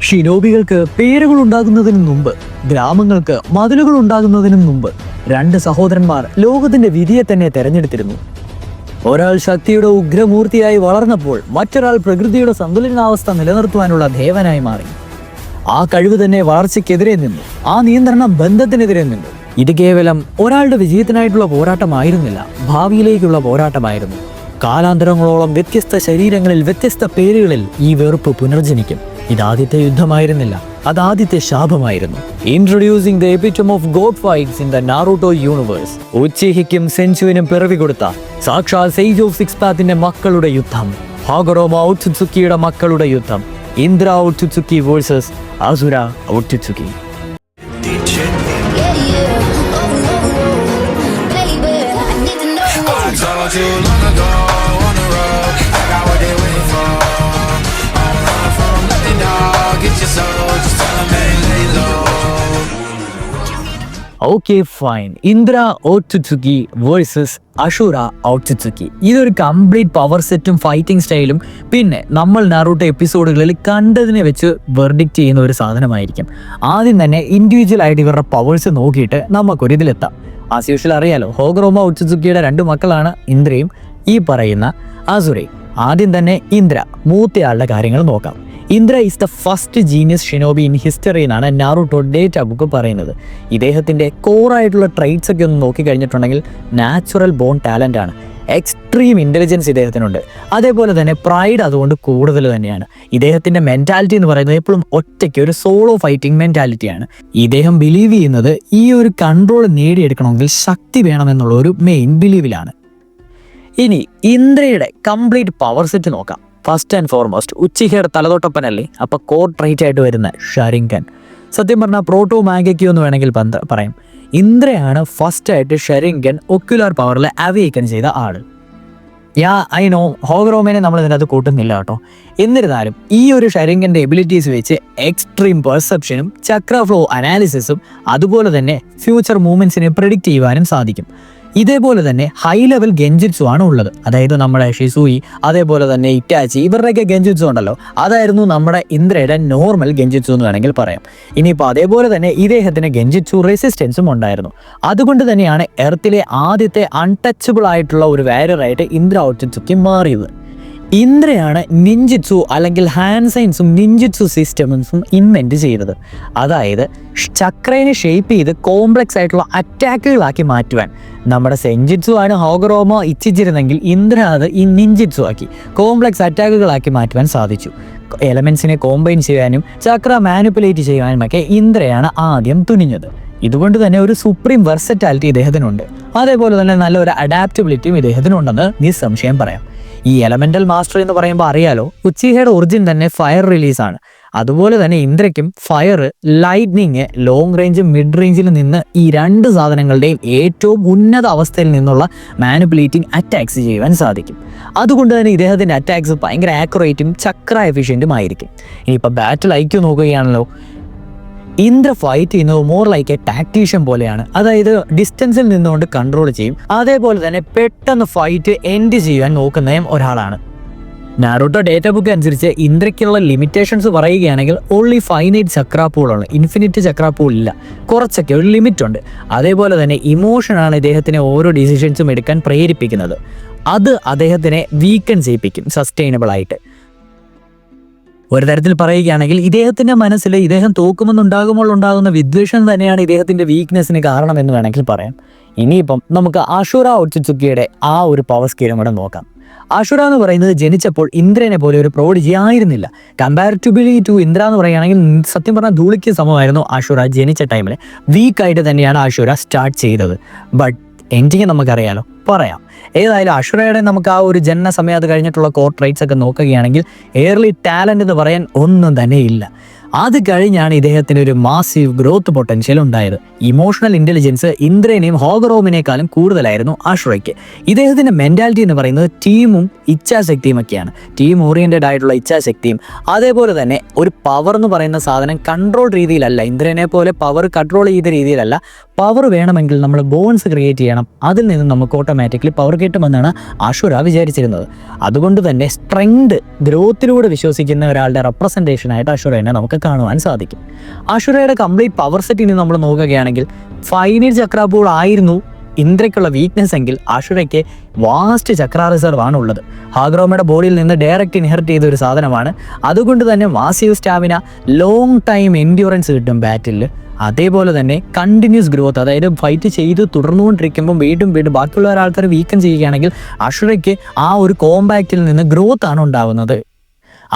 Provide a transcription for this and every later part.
ഷിനോബികൾക്ക് പേരുകൾ ഉണ്ടാകുന്നതിന് മുമ്പ്, ഗ്രാമങ്ങൾക്ക് മതിലുകൾ ഉണ്ടാകുന്നതിനും മുമ്പ് 2 സഹോദരന്മാർ ലോകത്തിന്റെ വിധിയെ തന്നെ തെരഞ്ഞെടുത്തിരുന്നു. ഒരാൾ ശക്തിയുടെ ഉഗ്രമൂർത്തിയായി വളർന്നപ്പോൾ മറ്റൊരാൾ പ്രകൃതിയുടെ സന്തുലനാവസ്ഥ നിലനിർത്തുവാനുള്ള ദേവനായി മാറി. ആ കഴിവ് തന്നെ വളർച്ചയ്ക്കെതിരെ നിന്നു, ആ നിയന്ത്രണം ബന്ധത്തിനെതിരെ നിന്നു. ഇത് കേവലം ഒരാളുടെ വിജയത്തിനായിട്ടുള്ള പോരാട്ടമായിരുന്നില്ല, ഭാവിയിലേക്കുള്ള പോരാട്ടമായിരുന്നു. കാലാന്തരങ്ങളോളം വ്യത്യസ്ത ശരീരങ്ങളിൽ വ്യത്യസ്ത പേരുകളിൽ ഈ വെറുപ്പ് പുനർജനിക്കും. ഇതാദ്യത്തെ യുദ്ധമായിരുന്നില്ല, അതാദ്യത്തെ ശാപമായിരുന്നു. Introducing the epitome of god fights in the Naruto universe. ഉച്ചിഹിക്കും സെൻചുവിനും പിറവി കൊടുത്ത സാക്ഷാൽ സേജ് ഓഫ് സിക്സ് പാത്തിന്റെ മക്കളുടെ യുദ്ധം, ഹാഗറോമ ഒട്സുത്സുക്കിയുടെ മക്കളുടെ യുദ്ധം. ഇന്ദ്ര Otsutsuki versus Asura Otsutsuki. Okay fine. Indra Otsutsuki versus Ashura Otsutsuki. ഇതൊരു കംപ്ലീറ്റ് പവർ സെറ്റും ഫൈറ്റിംഗ് സ്റ്റൈലും പിന്നെ നമ്മൾ നാറൂട്ടോ എപ്പിസോഡുകളിൽ കണ്ടതിനെ വെച്ച് വെർഡിക്റ്റ് ചെയ്യുന്ന ഒരു സാധനമായിരിക്കും. ആദ്യം തന്നെ ഇൻഡിവിജ്വൽ ആയിട്ട് ഇവരുടെ പവേഴ്സ് നോക്കിയിട്ട് നമുക്കൊരിതിലെത്താം. ആസ് യൂഷ്വൽ അറിയാലോ, ഹോഗറോമ ഒട്സുത്സുക്കിയുടെ 2 മക്കളാണ് ഇന്ദ്രയും ഈ പറയുന്ന അസുരയും. ആദ്യം തന്നെ ഇന്ദ്ര, മൂത്തയാളുടെ കാര്യങ്ങൾ നോക്കാം. Indra is the first genius shinobi in history എന്നാണ് നാറൂട്ടോ ഡേറ്റാ ബുക്ക് പറയുന്നത്. ഇദ്ദേഹത്തിൻ്റെ കോറായിട്ടുള്ള ട്രൈറ്റ്സ് ഒക്കെ ഒന്ന് നോക്കിക്കഴിഞ്ഞിട്ടുണ്ടെങ്കിൽ നാച്ചുറൽ ബോൺ ടാലൻ്റ് ആണ്. എക്സ്ട്രീം ഇൻ്റലിജൻസ് ഇദ്ദേഹത്തിനുണ്ട്. അതേപോലെ തന്നെ പ്രൈഡ് അതുകൊണ്ട് കൂടുതൽ തന്നെയാണ്. ഇദ്ദേഹത്തിൻ്റെ മെൻറ്റാലിറ്റി എന്ന് പറയുന്നത് എപ്പോഴും ഒറ്റയ്ക്ക് ഒരു സോളോ ഫൈറ്റിംഗ് മെൻറ്റാലിറ്റിയാണ്. ഇദ്ദേഹം ബിലീവ് ചെയ്യുന്നത് ഈ ഒരു കൺട്രോൾ നേടിയെടുക്കണമെങ്കിൽ ശക്തി വേണമെന്നുള്ള ഒരു മെയിൻ ബിലീവിലാണ്. ഇനി ഇന്ദ്രയുടെ കംപ്ലീറ്റ് പവർ സെറ്റ് നോക്കാം. ഫസ്റ്റ് ആൻഡ് ഫോർമോസ്റ്റ് ഉച്ചിഹയുടെ തലതൊട്ടപ്പനല്ലേ, അപ്പോൾ കോർ ട്രൈറ്റ് ആയിട്ട് വരുന്ന ഷരിങ്കൻ. സത്യം പറഞ്ഞാൽ പ്രോട്ടോ മാഗയ്ക്കോ എന്ന് വേണമെങ്കിൽ പറയാം. ഇന്ദ്രയാണ് ഫസ്റ്റായിട്ട് ഷരിങ്കൻ ഒക്യുലാർ പവറിൽ അവേക്കൻ ചെയ്ത ആൾ. ഐ നോ ഹോഗറോമേനെ നമ്മൾ ഇതിനകത്ത് കൂട്ടുന്നില്ല കേട്ടോ. എന്നിരുന്നാലും ഈ ഒരു ഷരിങ്കൻ്റെ എബിലിറ്റീസ് വെച്ച് എക്സ്ട്രീം പെർസെപ്ഷനും ചക്ര ഫ്ലോ അനാലിസിസും അതുപോലെ തന്നെ ഫ്യൂച്ചർ മൂവ്മെൻറ്റ്സിനെ പ്രെഡിക്റ്റ് ചെയ്യുവാനും സാധിക്കും. ഇതേപോലെ തന്നെ ഹൈ ലെവൽ ഗെൻജിറ്റ്സു ആണ് ഉള്ളത്. അതായത് നമ്മുടെ ഷിസൂയി, അതേപോലെ തന്നെ ഇറ്റാച്ചി, ഇവരുടെയൊക്കെ ഗെൻജിറ്റ്സു ഉണ്ടല്ലോ, അതായിരുന്നു നമ്മുടെ ഇന്ദ്രയുടെ നോർമൽ ഗെൻജിറ്റ്സു എന്ന് വേണമെങ്കിൽ പറയാം. ഇനിയിപ്പോൾ അതേപോലെ തന്നെ ഇദ്ദേഹത്തിന് ഗെൻജിറ്റ്സു റെസിസ്റ്റൻസും ഉണ്ടായിരുന്നു. അതുകൊണ്ട് തന്നെയാണ് എർത്തിലെ ആദ്യത്തെ അൺടച്ചബിൾ ആയിട്ടുള്ള ഒരു വാരിയറായിട്ട് ഇന്ദ്ര ഒട്സുത്സുക്കി മാറിയത്. ഇന്ദ്രയാണ് നിഞ്ചിറ്റ്സു അല്ലെങ്കിൽ ഹാൻഡ് സൈൻസും നിഞ്ചിറ്റ്സു സിസ്റ്റംസും ഇൻവെൻറ്റ് ചെയ്തത്. അതായത് ചക്രേനെ ഷേപ്പ് ചെയ്ത് കോംപ്ലക്സ് ആയിട്ടുള്ള അറ്റാക്കുകളാക്കി മാറ്റുവാൻ. നമ്മുടെ സെൻജിറ്റ്സു ആണ് ഹോഗറോമ ഇച്ഛിച്ചിരുന്നെങ്കിൽ ഇന്ദ്ര അത് ഈ നിഞ്ചിറ്റ്സു ആക്കി കോംപ്ലക്സ് അറ്റാക്കുകളാക്കി മാറ്റുവാൻ സാധിച്ചു. എലമെൻസിനെ കോമ്പൈൻ ചെയ്യാനും ചക്ര മാനിപ്പുലേറ്റ് ചെയ്യാനുമൊക്കെ ഇന്ദ്രയാണ് ആദ്യം തുനിഞ്ഞത്. ഇതുകൊണ്ട് തന്നെ ഒരു സുപ്രീം വെർസറ്റാലിറ്റി ഇദ്ദേഹത്തിനുണ്ട്. അതേപോലെ തന്നെ നല്ലൊരു അഡാപ്റ്റബിലിറ്റിയും ഇദ്ദേഹത്തിനുണ്ടെന്ന് നിസ്സംശയം പറയാം. ഈ എലമെന്റൽ മാസ്റ്റർ എന്ന് പറയുമ്പോൾ അറിയാലോ, ഉച്ചിഹയുടെ ഒറിജിൻ തന്നെ ഫയർ റിലീസാണ്. അതുപോലെ തന്നെ ഇന്ദ്രയ്ക്കും fire, lightning, long range, mid റേഞ്ചിൽ നിന്ന് ഈ 2 സാധനങ്ങളുടെയും ഏറ്റവും ഉന്നത അവസ്ഥയിൽ നിന്നുള്ള മാനിപ്പുലേറ്റിംഗ് അറ്റാക്സ് ചെയ്യുവാൻ സാധിക്കും. അതുകൊണ്ട് തന്നെ ഇദ്ദേഹത്തിൻ്റെ അറ്റാക്സ് ഭയങ്കര ആക്യുറേറ്റും ചക്ര എഫിഷ്യൻറ്റും ആയിരിക്കും. ഇനിയിപ്പോൾ ബാറ്റിൽ ഐക്യു നോക്കുകയാണല്ലോ, ഇന്ദ്ര ഫൈറ്റ് ചെയ്യുന്നത് മോർ ലൈക്ക് എ ടാക്ടീഷ്യൻ പോലെയാണ്. അതായത് ഡിസ്റ്റൻസിൽ നിന്നുകൊണ്ട് കൺട്രോൾ ചെയ്യും. അതേപോലെ തന്നെ പെട്ടെന്ന് ഫൈറ്റ് എൻഡ് ചെയ്യാൻ നോക്കുന്നതും ഒരാളാണ്. നാറൂട്ടോ ഡേറ്റ ബുക്ക് അനുസരിച്ച് ഇന്ദ്രയ്ക്കുള്ള ലിമിറ്റേഷൻസ് പറയുകയാണെങ്കിൽ ഓൺലി ഫൈനൈറ്റ് ചക്ര പൂളാണ്, ഇൻഫിനിറ്റ് ചക്ര പൂൾ ഇല്ല. കുറച്ചൊക്കെ ഒരു ലിമിറ്റ് ഉണ്ട്. അതേപോലെ തന്നെ ഇമോഷനാണ് ഇദ്ദേഹത്തിനെ ഓരോ ഡിസിഷൻസും എടുക്കാൻ പ്രേരിപ്പിക്കുന്നത്. അത് അദ്ദേഹത്തിനെ വീക്കൻ ചെയ്യിപ്പിക്കും സസ്റ്റൈനബിൾ ആയിട്ട്. ഒരു തരത്തിൽ പറയുകയാണെങ്കിൽ ഇദ്ദേഹത്തിൻ്റെ മനസ്സിൽ ഇദ്ദേഹം തോക്കുമെന്നുണ്ടാകുമ്പോൾ ഉണ്ടാകുന്ന വിദ്വേഷം തന്നെയാണ് ഇദ്ദേഹത്തിൻ്റെ വീക്ക്നെസ്സിന് കാരണമെന്ന് വേണമെങ്കിൽ പറയാം. ഇനിയിപ്പം നമുക്ക് അഷുര ഒട്സുത്സുക്കിയുടെ ആ ഒരു പവർ സ്കെയിലും കൂടെ നോക്കാം. അഷുര എന്ന് പറയുന്നത് ജനിച്ചപ്പോൾ ഇന്ദ്രനെ പോലെ ഒരു പ്രോഡിജി ആയിരുന്നില്ല. കമ്പാരിറ്റബിളി ടു ഇന്ദ്ര എന്ന് പറയുകയാണെങ്കിൽ സത്യം പറഞ്ഞാൽ ധൂളിക്ക് സമമായിരുന്നു അഷുര ജനിച്ച ടൈമിൽ. വീക്കായിട്ട് തന്നെയാണ് അഷുര സ്റ്റാർട്ട് ചെയ്തത്. ബട്ട് എൻഡിങ് നമുക്കറിയാലോ, പറയാം. ഏതായാലും അഷുരയുടെ നമുക്ക് ആ ഒരു ജനന സമയത്ത് കഴിഞ്ഞിട്ടുള്ള കോർ ട്രൈറ്റ്സ് ഒക്കെ നോക്കുകയാണെങ്കിൽ ഏർലി ടാലൻ്റ് എന്ന് പറയാൻ ഒന്നും തന്നെ ഇല്ല. അത് കഴിഞ്ഞാണ് ഇദ്ദേഹത്തിന് ഒരു മാസീവ് ഗ്രോത്ത് പൊട്ടൻഷ്യൽ ഉണ്ടായത്. ഇമോഷണൽ ഇൻ്റലിജൻസ് ഇന്ദ്രനെയും ഹോഗറോമിനേക്കാളും കൂടുതലായിരുന്നു അഷുറയ്ക്ക്. ഇദ്ദേഹത്തിൻ്റെ മെൻറ്റാലിറ്റി എന്ന് പറയുന്നത് ടീമും ഇച്ഛാശക്തിയും ഒക്കെയാണ്. ടീം ഓറിയൻറ്റഡ് ആയിട്ടുള്ള ഇച്ഛാശക്തിയും അതേപോലെ തന്നെ ഒരു പവർ എന്ന് പറയുന്ന സാധനം കൺട്രോൾ രീതിയിലല്ല, ഇന്ദ്രനെ പോലെ പവർ കൺട്രോൾ ചെയ്ത രീതിയിലല്ല. പവർ വേണമെങ്കിൽ നമ്മൾ ബോൺസ് ക്രിയേറ്റ് ചെയ്യണം, അതിൽ നിന്ന് നമുക്ക് ഓട്ടോമാറ്റിക്കലി പവർ കിട്ടുമെന്നാണ് അഷുര വിചാരിച്ചിരുന്നത്. അതുകൊണ്ട് തന്നെ സ്ട്രെങ്ത് ഗ്രോത്തിലൂടെ വിശ്വസിക്കുന്ന ഒരാളുടെ റെപ്രസെൻറ്റേഷനായിട്ട് അഷുരനെ നമുക്ക് നമുക്ക് കാണുവാൻ സാധിക്കും. അസുരയുടെ കംപ്ലീറ്റ് പവർ സെറ്റിന് നമ്മൾ നോക്കുകയാണെങ്കിൽ ഫൈനൈറ്റ് ചക്ര ബോൾ ആയിരുന്നു ഇന്ദ്രയ്ക്കുള്ള വീക്ക്നെസ് എങ്കിൽ അസുരയ്ക്ക് വാസ്റ്റ് ചക്ര റിസർവ് ആണ് ഉള്ളത്. ഹാഗ്രോമയുടെ ബോഡിയിൽ നിന്ന് ഡയറക്റ്റ് ഇൻഹെറിറ്റ് ചെയ്ത ഒരു സാധനമാണ്. അതുകൊണ്ട് തന്നെ massive stamina, long time endurance കിട്ടും ബാറ്റിൽ. അതേപോലെ തന്നെ കണ്ടിന്യൂസ് ഗ്രോത്ത്, അതായത് ഫൈറ്റ് ചെയ്ത് തുടർന്നുകൊണ്ടിരിക്കുമ്പോൾ വീണ്ടും ബാക്കിയുള്ള ഒരാൾക്കാർ വീക്കൻ ചെയ്യുകയാണെങ്കിൽ അസുരയ്ക്ക് ആ ഒരു കോമ്പാക്റ്റിൽ നിന്ന് ഗ്രോത്ത് ആണ് ഉണ്ടാവുന്നത്.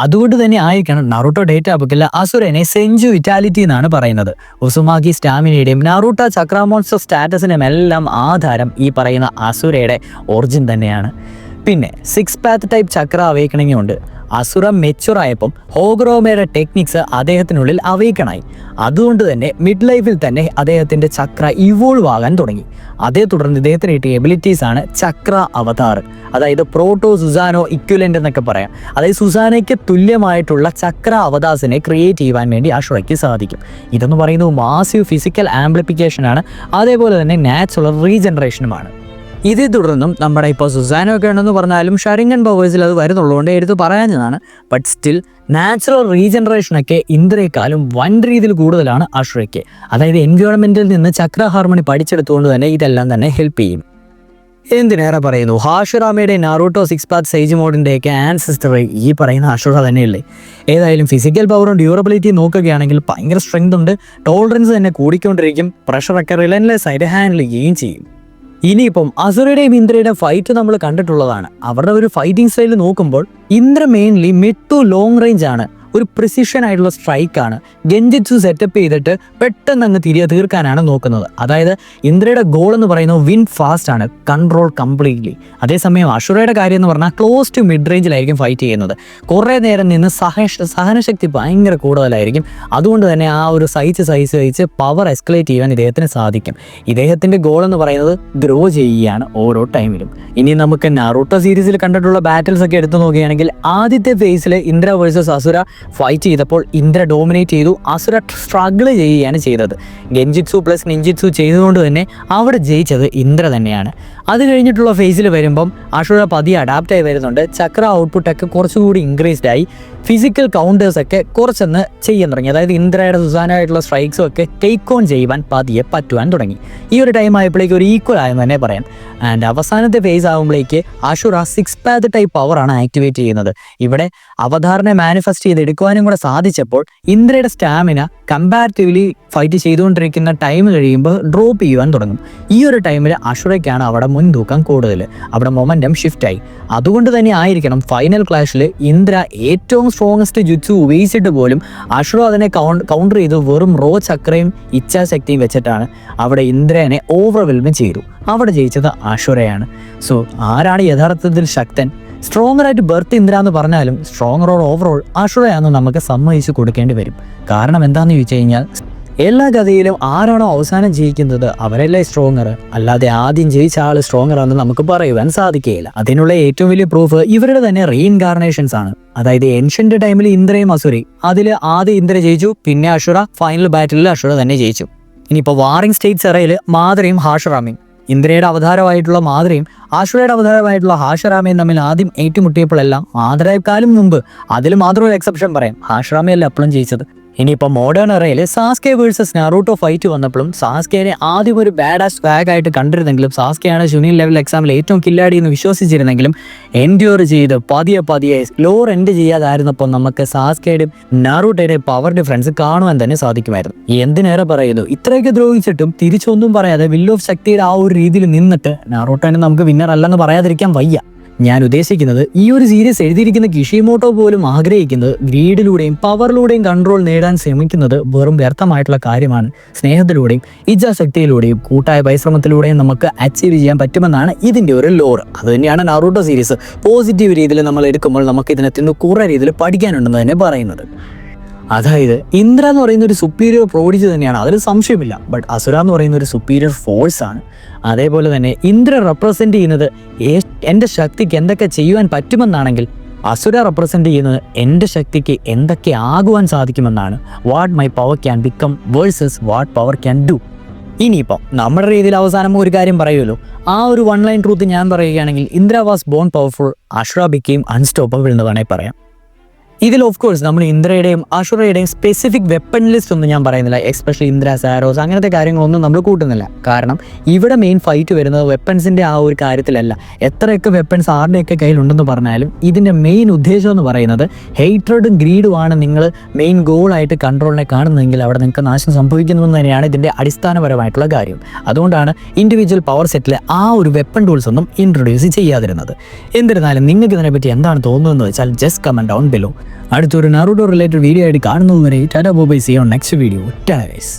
അതുകൊണ്ട് തന്നെ ആയിരിക്കണം നറൂട്ടോ ഡേറ്റ ബുക്കിൽ അസുരനെ സെഞ്ചു വിറ്റാലിറ്റി എന്നാണ് പറയുന്നത്. ഉസുമാക്കി സ്റ്റാമിനയുടെയും നറൂട്ടോ ചക്ര മോൺസ്റ്റർ സ്റ്റാറ്റസിനും എല്ലാം ആധാരം ഈ പറയുന്ന അസുരയുടെ ഒറിജിൻ തന്നെയാണ്. പിന്നെ 6 പാത്ത് ടൈപ്പ് ചക്ര അവേക്കണിംഗ് ഉണ്ട്. അസുര മെച്ചുറായപ്പം ഹോഗ്രോമയുടെ ടെക്നിക്സ് അദ്ദേഹത്തിനുള്ളിൽ അവേക്കണായി. അതുകൊണ്ട് തന്നെ മിഡ് ലൈഫിൽ തന്നെ അദ്ദേഹത്തിൻ്റെ ചക്ര ഇവോൾവ് ആകാൻ തുടങ്ങി. അതേ തുടർന്ന് ഇദ്ദേഹത്തിന് കിട്ടിയ എബിലിറ്റീസ് ആണ് ചക്ര അവതാർ, അതായത് പ്രോട്ടോ സുസാനോ ഇക്വലൻ്റ് എന്നൊക്കെ പറയാം. അതായത് സുസാനയ്ക്ക് തുല്യമായിട്ടുള്ള ചക്ര അവതാസിനെ ക്രിയേറ്റ് ചെയ്യുവാൻ വേണ്ടി അസുരയ്ക്ക് സാധിക്കും. ഇതെന്ന് പറയുന്നത് മാസീവ് ഫിസിക്കൽ ആംപ്ലിഫിക്കേഷനാണ്, അതേപോലെ തന്നെ നാച്ചുറൽ റീജനറേഷനുമാണ്. ഇതേ തുടർന്നും നമ്മുടെ ഇപ്പോൾ സുസാനോ ഒക്കെ ഉണ്ടെന്ന് പറഞ്ഞാലും ഷറിംഗൻ പവേഴ്സിൽ അത് വരുന്നുള്ളതുകൊണ്ട് എടുത്ത് പറയാഞ്ഞതാണ്. ബട്ട് സ്റ്റിൽ നാച്ചുറൽ റീജനറേഷനൊക്കെ ഇന്ദ്രയെക്കാളും വൻ രീതിയിൽ കൂടുതലാണ് അസുരയ്ക്ക്. അതായത് എൻവയോൺമെൻറ്റിൽ നിന്ന് ചക്ര ഹാർമണി പഠിച്ചെടുത്തുകൊണ്ട് തന്നെ ഇതെല്ലാം തന്നെ ഹെൽപ്പ് ചെയ്യും. എന്തിനേറെ പറയുന്നു, ഹാഷുറാമയുടെ നാറൂട്ടോ 6 പാത്ത് സേജ് മോഡിൻ്റെയൊക്കെ ആൻസിസ്റ്റർ ഈ പറയുന്ന അസുര തന്നെയല്ലേ. ഏതായാലും ഫിസിക്കൽ പവറും ഡ്യൂറബിലിറ്റിയും നോക്കുകയാണെങ്കിൽ ഭയങ്കര സ്ട്രെങ്ത് ഉണ്ട്. ടോളറൻസ് തന്നെ കൂടിക്കൊണ്ടിരിക്കും. പ്രഷറൊക്കെ റിലൻലെസ് ആയിട്ട് ഹാൻഡിൽ ചെയ്യുകയും ചെയ്യും. ഇനിയിപ്പം അസുരയുടെയും ഇന്ദ്രയുടെയും ഫൈറ്റ് നമ്മൾ കണ്ടിട്ടുള്ളതാണ്. അവരുടെ ഒരു ഫൈറ്റിംഗ് സ്റ്റൈൽ നോക്കുമ്പോൾ Indra mainly mid to long range ആണ്, ഒരു പ്രിസിഷൻ ആയിട്ടുള്ള സ്ട്രൈക്കാണ്. ഗെൻജിറ്റ്സു സെറ്റപ്പ് ചെയ്തിട്ട് പെട്ടെന്ന് അങ്ങ് തീർക്കാനാണ് നോക്കുന്നത്. അതായത് ഇന്ദ്രയുടെ ഗോൾ എന്ന് പറയുന്നത് വിൻ ഫാസ്റ്റ് ആണ്, കൺട്രോൾ കംപ്ലീറ്റ്ലി. അതേസമയം അസുരയുടെ കാര്യം എന്ന് പറഞ്ഞാൽ ക്ലോസ് ടു മിഡ് റേഞ്ചിലായിരിക്കും ഫൈറ്റ് ചെയ്യുന്നത്. കുറേ നേരം നിന്ന് സഹനശക്തി ഭയങ്കര കൂടുതലായിരിക്കും. അതുകൊണ്ട് തന്നെ ആ ഒരു സഹിച്ച് പവർ എസ്കലേറ്റ് ചെയ്യാൻ ഇദ്ദേഹത്തിന് സാധിക്കും. ഇദ്ദേഹത്തിൻ്റെ ഗോൾ എന്ന് പറയുന്നത് ഗ്രോ ചെയ്യുകയാണ് ഓരോ ടൈമിലും. ഇനി നമുക്ക് നാറൂട്ടോ സീരീസിൽ കണ്ടിട്ടുള്ള ബാറ്റിൽസ് ഒക്കെ എടുത്തു നോക്കുകയാണെങ്കിൽ ആദ്യത്തെ ഫേസിൽ ഇന്ദ്ര വേഴ്സസ് അസുര ഫൈറ്റ് ചെയ്തപ്പോൾ ഇന്ദ്ര ഡോമിനേറ്റ് ചെയ്തു, അസുര സ്ട്രഗിൾ ചെയ്യുകയാണ് ചെയ്തത്. ഗെൻജിറ്റ്സു പ്ലസ് നിഞ്ചിറ്റ്സു ചെയ്തുകൊണ്ട് തന്നെ അവിടെ ജയിച്ചത് ഇന്ദ്ര തന്നെയാണ്. അത് കഴിഞ്ഞിട്ടുള്ള ഫേസിൽ വരുമ്പം അസുര പതിയെ അഡാപ്റ്റ് ആയി വരുന്നുണ്ട്. ചക്ര ഔട്ട്പുട്ടൊക്കെ കുറച്ചുകൂടി ഇൻക്രീസ്ഡ് ആയി. ഫിസിക്കൽ കൗണ്ടേഴ്സൊക്കെ കുറച്ചൊന്ന് ചെയ്യാൻ തുടങ്ങി. അതായത് ഇന്ദ്രയുടെ സുസാനായിട്ടുള്ള സ്ട്രൈക്സും ഒക്കെ ടേക്ക് ഓൺ ചെയ്യുവാൻ പതിയെ പറ്റുവാൻ തുടങ്ങി. ഈ ഒരു ടൈം ആയപ്പോഴേക്ക് ഒരു ഈക്വൽ ആയെന്ന് തന്നെ പറയാം. ആൻഡ് അവസാനത്തെ ഫേസ് ആകുമ്പോഴേക്ക് അസുര 6 പാത്ത് ടൈപ്പ് പവറാണ് ആക്ടിവേറ്റ് ചെയ്യുന്നത്. ഇവിടെ അവതാറിനെ മാനിഫെസ്റ്റ് ചെയ്ത് എടുക്കുവാനും കൂടെ സാധിച്ചപ്പോൾ ഇന്ദ്രയുടെ സ്റ്റാമിന കമ്പാരിറ്റീവ്ലി ഫൈറ്റ് ചെയ്തുകൊണ്ടിരിക്കുന്ന ടൈം കഴിയുമ്പോൾ ഡ്രോപ്പ് ചെയ്യുവാൻ തുടങ്ങും. ഈ ഒരു ടൈമിൽ അസുരയ്ക്കാണ് അവിടെ മുൻതൂക്കം കൂടുതൽ, അവിടെ മൊമെൻറ്റം ഷിഫ്റ്റായി. അതുകൊണ്ട് തന്നെ ആയിരിക്കണം ഫൈനൽ ക്ലാഷിൽ ഇന്ദ്ര ഏറ്റവും സ്ട്രോങ്ങസ്റ്റ് ജുറ്റ്സു ഉപയോഗിച്ചിട്ട് പോലും അസുര അതിനെ കൗണ്ടർ ചെയ്ത് വെറും റോ ചക്രയും ഇച്ഛാശക്തിയും വെച്ചിട്ടാണ് അവിടെ ഇന്ദ്രനെ ഓവർവെൽമ് ചെയ്തു. അവിടെ ജയിച്ചത് അസുരയാണ്. സോ ആരാണ് യഥാർത്ഥത്തിൽ ശക്തൻ? സ്ട്രോങ്ങർ ആയിട്ട് ബർത്ത് ഇന്ദ്ര എന്ന് പറഞ്ഞാലും സ്ട്രോങ്ങർ ഓവറോൾ അസുരയാണെന്ന് നമുക്ക് സമ്മതിച്ച് കൊടുക്കേണ്ടി വരും. കാരണം എന്താണെന്ന് ചോദിച്ചു കഴിഞ്ഞാൽ എല്ലാ കഥയിലും ആരാണോ അവസാനം ജയിക്കുന്നത് അവരല്ലേ സ്ട്രോങ്ങർ, അല്ലാതെ ആദ്യം ജയിച്ച ആൾ സ്ട്രോങ്ങർ ആണെന്ന് നമുക്ക് പറയുവാൻ സാധിക്കുകയില്ല. അതിനുള്ള ഏറ്റവും വലിയ പ്രൂഫ് ഇവരുടെ തന്നെ റീഇൻകാർണേഷൻസ് ആണ്. അതായത് ഏൻഷ്യന്റ് ടൈമിൽ ഇന്ദ്രയും അസുരയും, അതിൽ ആദ്യം ഇന്ദ്ര ജയിച്ചു, പിന്നെ അസുര, ഫൈനൽ ബാറ്റിൽ അസുര തന്നെ ജയിച്ചു. ഇനിയിപ്പോൾ വാറിംഗ് സ്റ്റേറ്റ്സ് എറയിൽ മാതരയും ഹാഷറാമയും, ഇന്ദ്രയുടെ അവതാരമായിട്ടുള്ള മാതരയും അസുരയുടെ അവതാരമായിട്ടുള്ള ഹാഷറാമയും തമ്മിൽ ആദ്യം ഏറ്റുമുട്ടിയപ്പോഴെല്ലാം മാതരയെക്കാളും മുമ്പ്, അതിൽ മാത്രം ഒരു എക്സെപ്ഷൻ പറയാം, ഹാഷറാമയല്ല എപ്പോഴും ജയിച്ചത്. ഇനിയിപ്പോൾ മോഡേൺ എറയിൽ സാസ്കെ വേഴ്സസ് നാറൂട്ടോ ഫൈറ്റ് വന്നപ്പോഴും സാസ്കെനെ ആദ്യം ഒരു ബാഡ് ആസ് സ്വാഗ് ആയിട്ട് കണ്ടിരുന്നെങ്കിലും, സാസ്കെയാണ് ജുനിയർ ലെവൽ എക്സാമിൽ ഏറ്റവും കില്ലാടി എന്ന് വിശ്വസിച്ചിരുന്നെങ്കിലും എൻഡ്യൂർ ചെയ്ത് പതിയെ ലോർ എൻഡ് ചെയ്യാതായിരുന്നപ്പോൾ നമുക്ക് സാസ്കയുടെയും നാറൂട്ടോയുടെയും പവർ ഡിഫറൻസ് കാണുവാൻ തന്നെ സാധിക്കുമായിരുന്നു. എന്തിനേറെ പറയുന്നു, ഇത്രയൊക്കെ ദ്രോഹിച്ചിട്ടും തിരിച്ചൊന്നും പറയാതെ വിൽ ഓഫ് ശക്തിയുടെ ആ ഒരു രീതിയിൽ നിന്നിട്ട് നാറൂട്ടോനെ നമുക്ക് വിന്നർ അല്ലെന്ന് പറയാതിരിക്കാൻ വയ്യ. ഞാൻ ഉദ്ദേശിക്കുന്നത് ഈ ഒരു സീരീസ് എഴുതിയിരിക്കുന്ന കിഷിമോട്ടോ പോലും ആഗ്രഹിക്കുന്നത് ഗ്രീഡിലൂടെയും പവറിലൂടെയും കൺട്രോൾ നേടാൻ ശ്രമിക്കുന്നത് വെറും വ്യർത്ഥമായിട്ടുള്ള കാര്യമാണ്. സ്നേഹത്തിലൂടെയും ഇച്ഛാശക്തിയിലൂടെയും കൂട്ടായ പരിശ്രമത്തിലൂടെയും നമുക്ക് അച്ചീവ് ചെയ്യാൻ പറ്റുമെന്നാണ് ഇതിൻ്റെ ഒരു ലോർ. അത് തന്നെയാണ് നാറൂട്ടോ സീരീസ് പോസിറ്റീവ് രീതിയിൽ നമ്മൾ എടുക്കുമ്പോൾ നമുക്ക് ഇതിനകത്ത് കുറേ രീതിയിൽ പഠിക്കാനുണ്ടെന്ന് തന്നെ പറയുന്നത്. അതായത് ഇന്ദ്ര എന്ന് പറയുന്ന ഒരു സുപ്പീരിയർ പ്രോഡിജി തന്നെയാണ്, അതിൽ സംശയമില്ല. ബട്ട് അസുര എന്ന് പറയുന്ന ഒരു സുപ്പീരിയർ ഫോഴ്സ് ആണ്. അതേപോലെ തന്നെ ഇന്ദ്ര റെപ്രസെൻ്റ് ചെയ്യുന്നത് എൻ്റെ ശക്തിക്ക് എന്തൊക്കെ ചെയ്യുവാൻ പറ്റുമെന്നാണെങ്കിൽ അസുര റെപ്രസെൻ്റ് ചെയ്യുന്നത് എൻ്റെ ശക്തിക്ക് എന്തൊക്കെ ആകുവാൻ സാധിക്കുമെന്നാണ്. What my power can become versus watt power can do. ഇനിയിപ്പം നമ്മുടെ രീതിയിൽ അവസാനം ഒരു കാര്യം പറയുമല്ലോ, ആ ഒരു വൺ ലൈൻ ട്രൂത്ത് ഞാൻ പറയുകയാണെങ്കിൽ ഇന്ദ്ര വാസ് ബോൺ പവർഫുൾ, അസുര ബിക്കെയിം അൺസ്റ്റോപ്പബിൾ എന്ന് വേണമെങ്കിൽ പറയാം. ഇതിൽ ഓഫ് കോഴ്സ് നമ്മൾ ഇന്ദ്രയുടെയും അഷുറയുടെയും സ്പെസിഫിക് വെപ്പൺ ലിസ്റ്റ് ഒന്നും ഞാൻ പറയുന്നില്ല, എക്സ്പെഷ്യലി ഇന്ദ്ര സാരോസ് അങ്ങനത്തെ കാര്യങ്ങളൊന്നും നമ്മൾ കൂട്ടുന്നില്ല. കാരണം ഇവിടെ മെയിൻ ഫൈറ്റ് വരുന്നത് വെപ്പൺസിൻ്റെ ആ ഒരു കാര്യത്തിലല്ല. എത്രയൊക്കെ വെപ്പൺസ് ആരുടെയൊക്കെ കയ്യിലുണ്ടെന്ന് പറഞ്ഞാലും ഇതിൻ്റെ മെയിൻ ഉദ്ദേശം എന്ന് പറയുന്നത് ഹെയ്റ്റ്രഡും ഗ്രീഡുമാണ് നിങ്ങൾ മെയിൻ ഗോളായിട്ട് കൺട്രോളിനെ കാണുന്നതെങ്കിൽ അവിടെ നിങ്ങൾക്ക് നാശം സംഭവിക്കുന്നതെന്ന് തന്നെയാണ് ഇതിൻ്റെ അടിസ്ഥാനപരമായിട്ടുള്ള കാര്യം. അതുകൊണ്ടാണ് ഇൻഡിവിജ്വൽ പവർ സെറ്റിൽ ആ ഒരു വെപ്പൺ ടൂൾസ് ഒന്നും ഇൻട്രൊഡ്യൂസ് ചെയ്യാതിരുന്നത്. എന്നിരുന്നാലും നിങ്ങൾക്ക് ഇതിനെപ്പറ്റി എന്താണ് തോന്നുന്നതെന്ന് വെച്ചാൽ ജസ്റ്റ് കമൻറ്റ് ഡൗൺ ബിലോ. അടുത്തൊരു നറൂട്ടോ റിലേറ്റഡ് വീഡിയോ ആയിട്ട് കാണുന്നതുവരെ tata bye, see you on next video. Tata guys.